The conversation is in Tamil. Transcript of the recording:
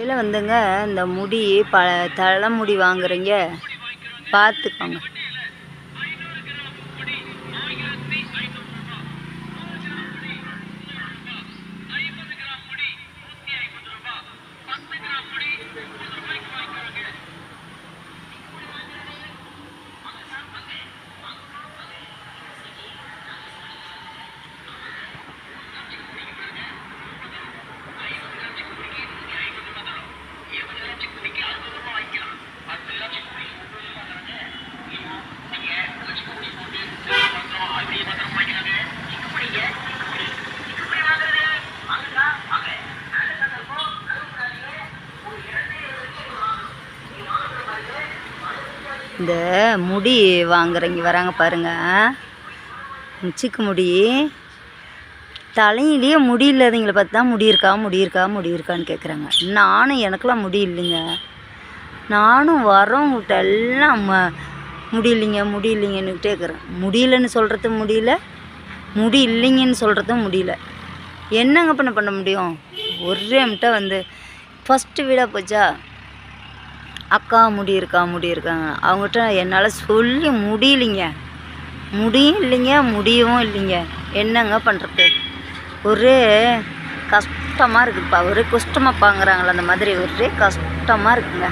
இதில் வந்துங்க இந்த முடி தலைமுடி வாங்குறீங்க பார்த்துக்கோங்க. இந்த முடி வாங்குறவங்க வராங்க பாருங்க, சிக்கு முடி தலையிலேயே முடி இல்லாதவங்களை பார்த்து தான் முடி இருக்கான்னு கேட்குறாங்க. எனக்கெல்லாம் முடி இல்லைங்க. நானும் வரவங்கிட்ட எல்லாம் முடியலைங்கன்னுக்கிட்டே இருக்கிறேன். முடியலன்னு சொல்கிறது முடியல, முடி இல்லைங்கன்னு சொல்கிறதும் முடியல. என்னங்க பண்ண முடியும்? ஒரே முட்டை வந்து ஃபஸ்ட்டு வீடாக போச்சா, அக்கா முடி இருக்காங்க. அவங்ககிட்ட என்னால் சொல்லி முடியலைங்க. முடியும் இல்லைங்க, முடியவும் இல்லைங்க. என்னங்க பண்ணுறது? ஒரே கஷ்டமாக இருக்குதுப்பா. ஒரே கஷ்டமாக பாங்குறாங்களே, அந்த மாதிரி ஒரே கஷ்டமாக இருக்குங்க.